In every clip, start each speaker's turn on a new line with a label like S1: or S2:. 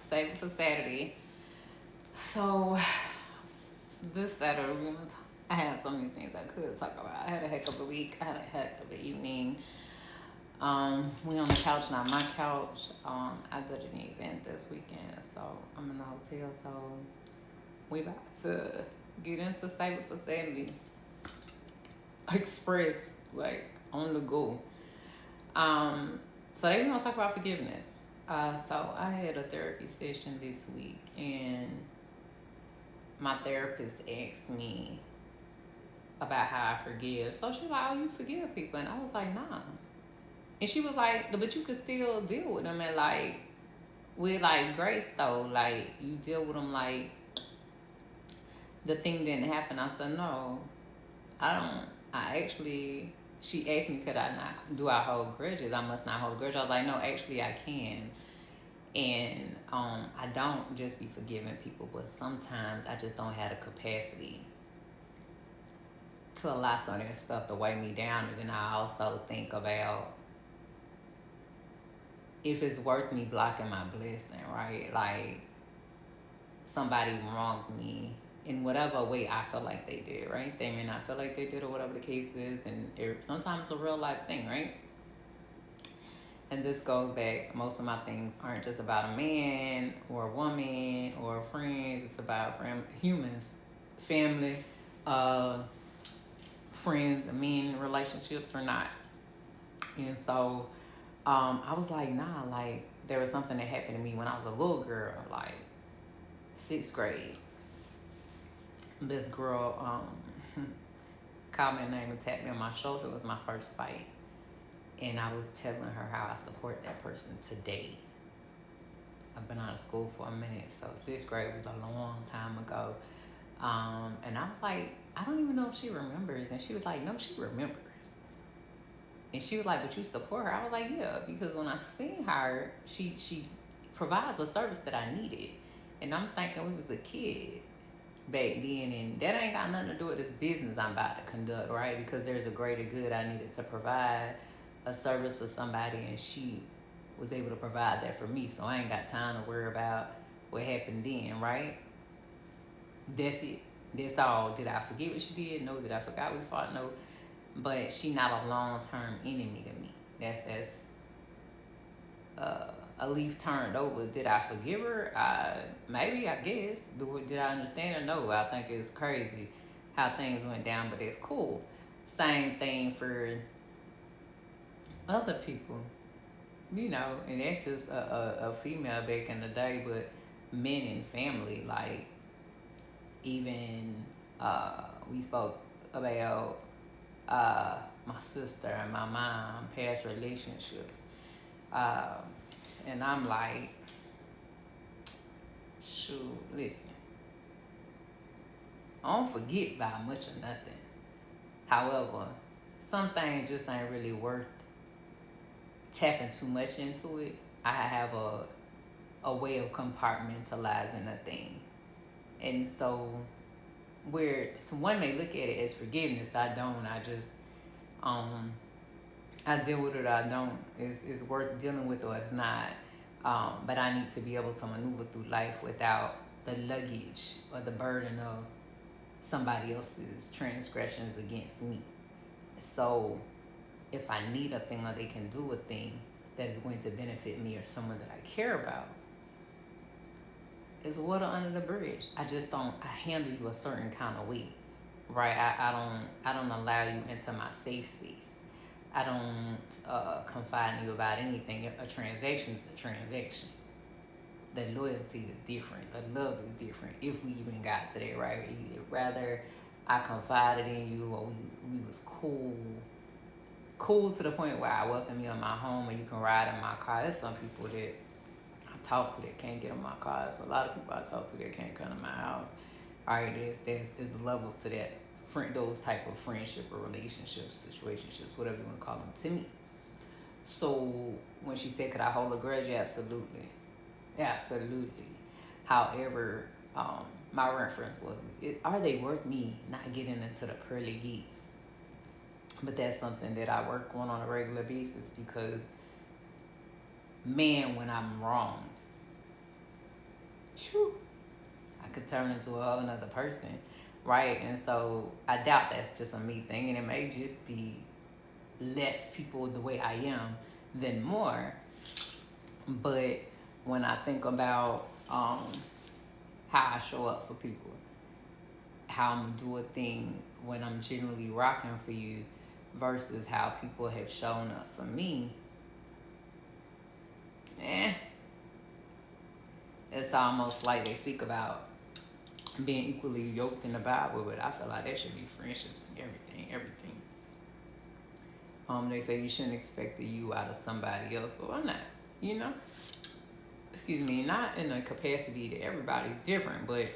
S1: Save it for Saturday. So this Saturday, I had so many things I could talk about. I had a heck of a week. I had a heck of an evening. We on the couch, not my couch. I did an event this weekend, so I'm in the hotel. So we about to get into Save It for Saturday Express, like on the go. So they gonna talk about forgiveness. So I had a therapy session this week, and my therapist asked me about how I forgive. So she's like, "Oh, you forgive people," and I was like, "Nah." And she was like, "But you could still deal with them, and like with like grace though, like you deal with them like the thing didn't happen." I said, "No, I don't. I actually." She asked me, "Could I not? Do I hold grudges? I must not hold a grudge." I was like, "No, actually, I can." And I don't just be forgiving people, but sometimes I just don't have the capacity to allow some of that stuff to weigh me down. And then I also think about if it's worth me blocking my blessing, right? Like somebody wronged me in whatever way I feel like they did, right? They may not feel like they did or whatever the case is, and sometimes it's a real life thing, right? And this goes back, most of my things aren't just about a man or a woman or friends, it's about humans, family, uh, friends, men, relationships or not. And so I was like, nah, like there was something that happened to me when I was a little girl, like sixth grade. This girl called me a name and tapped me on my shoulder. It was my first fight. And I was telling her how I support that person today. I've been out of school for a minute, so sixth grade was a long time ago. And I'm like, I don't even know if she remembers. And she was like, no, she remembers. And she was like, but you support her? I was like, yeah, because when I seen her, she provides a service that I needed. And I'm thinking we was a kid back then, and that ain't got nothing to do with this business I'm about to conduct, right? Because there's a greater good I needed to provide a service for somebody, and she was able to provide that for me. So I ain't got time to worry about what happened then, right? That's it. That's all. Did I forget what she did? No. Did I forget we fought? No. But she not a long term enemy to me. That's a leaf turned over. Did I forgive her? Maybe, I guess. Did I understand her? No. I think it's crazy how things went down, but it's cool. Same thing for other people, and that's just a female back in the day, but men and family, like even we spoke about my sister and my mom, past relationships. Uh, and I'm like, shoot, listen, I don't forget about much of nothing. However, some things just ain't really worth tapping too much into it. I have a way of compartmentalizing a thing. And so where someone may look at it as forgiveness, I don't. I just um I deal with it or I don't. It's worth dealing with or it's not. But I need to be able to maneuver through life without the luggage or the burden of somebody else's transgressions against me. So if I need a thing or they can do a thing that is going to benefit me or someone that I care about, it's water under the bridge. I just don't. I handle you a certain kind of way, right? I don't allow you into my safe space. I don't confide in you about anything. A transaction is a transaction. The loyalty is different. The love is different. If we even got to that, right? Rather, I confided in you, or we was cool to the point where I welcome you in my home, or you can ride in my car. There's some people that I talk to that can't get in my car. There's a lot of people I talk to that can't come to my house. All right, there's levels to that. Those type of friendship or relationships, situationships, whatever you want to call them, to me. So when she said, "Could I hold a grudge?" Absolutely, absolutely. However, my reference was, are they worth me not getting into the pearly gates? But that's something that I work on a regular basis because, man, when I'm wrong, Whew, I could turn into a whole another person, right? And so I doubt that's just a me thing, and it may just be less people the way I am than more. But when I think about how I show up for people, how I'm gonna do a thing when I'm generally rocking for you versus how people have shown up for me, eh, it's almost like they speak about being equally yoked in the Bible, but I feel like there should be friendships and everything. They say you shouldn't expect the you out of somebody else, but why not? You know? Excuse me, not in a capacity that everybody's different, but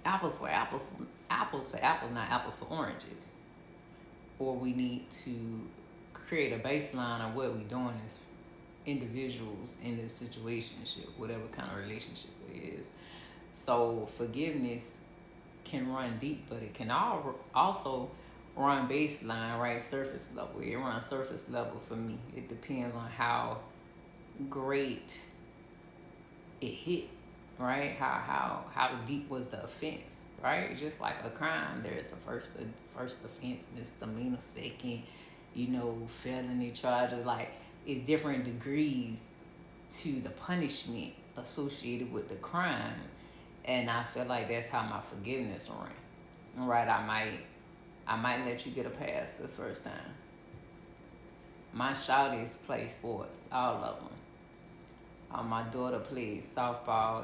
S1: apples for apples, apples for apples, not apples for oranges. Or we need to create a baseline of what we're doing as individuals in this situationship, whatever kind of relationship it is. So forgiveness can run deep, but it can also run baseline, right? Surface level. It runs surface level for me. It depends on how great it hit, right? How deep was the offense, right? Just like a crime, there's a first offense, misdemeanor, second, felony charges. Like, it's different degrees to the punishment associated with the crime, and I feel like that's how my forgiveness ran. Right? I might let you get a pass this first time. My shawties play sports, all of them. My daughter plays softball,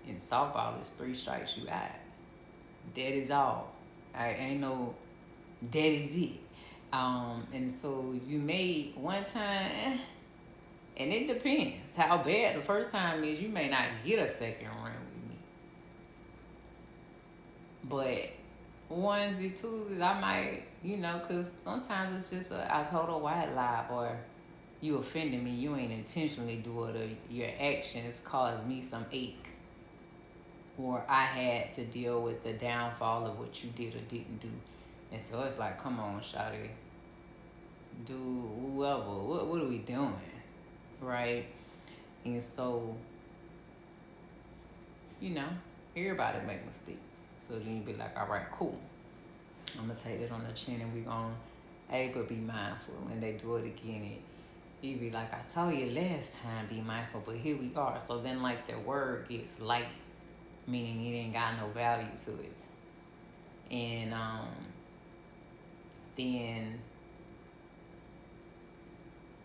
S1: and softball is 3 strikes you out. That is all. I ain't no. That is it. And so you made one time, and it depends how bad the first time is. You may not get a second run with me, but onesie, twosies, I might, because sometimes it's just a total white lie, or you offended me, you ain't intentionally do it, or your actions caused me some ache, or I had to deal with the downfall of what you did or didn't do. And so it's like, come on, shawty, do whoever, what are we doing, right? And so, everybody make mistakes. So then you be like, all right, cool. I'm going to take it on the chin, and we going to, but be mindful. And they do it again, you be like, I told you last time, be mindful, but here we are. So then, like, their word gets light, meaning it ain't got no value to it. And then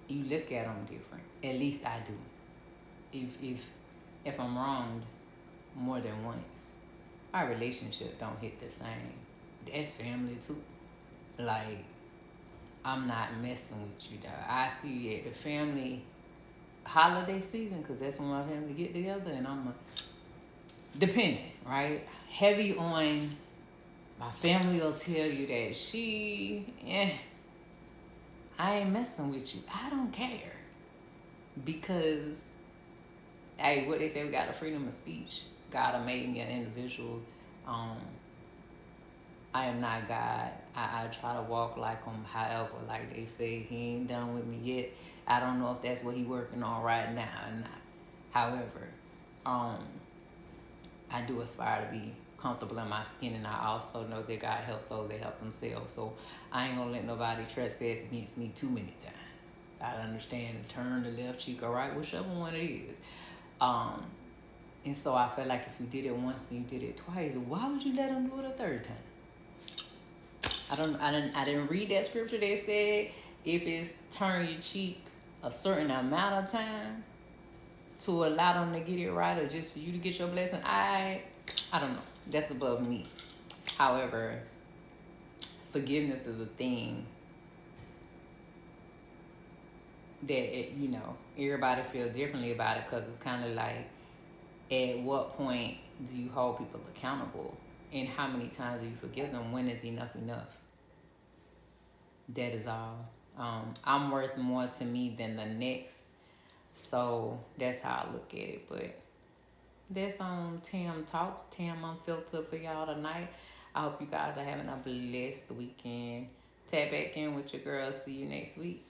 S1: you look at them different. At least I do. If I'm wronged more than once, our relationship don't hit the same. That's family too. Like, I'm not messing with you, dog. I see you at the family holiday season, because that's when my family get together, and I'm dependent, right? Heavy on my family will tell you that I ain't messing with you. I don't care. Because, hey, what they say, we got the freedom of speech. God made me an individual. I am not God. I try to walk like him. However, like they say, he ain't done with me yet. I don't know if that's what he working on right now or not. However, I do aspire to be comfortable in my skin, and I also know that God helps those that help themselves. So I ain't gonna let nobody trespass against me too many times. I understand to turn the left cheek or right, whichever one it is. And so I feel like if you did it once and you did it twice, why would you let them do it a third time? I didn't read that scripture that said if it's turn your cheek a certain amount of time to allow them to get it right, or just for you to get your blessing. I don't know. That's above me. However, forgiveness is a thing that everybody feels differently about it, because it's kind of like, at what point do you hold people accountable, and how many times do you forgive them? When is enough? That is all. I'm worth more to me than the next, so that's how I look at it. But that's on Tam Talks, Tam Unfiltered for y'all tonight. I hope you guys are having a blessed weekend. Tap back in with your girls. See you next week.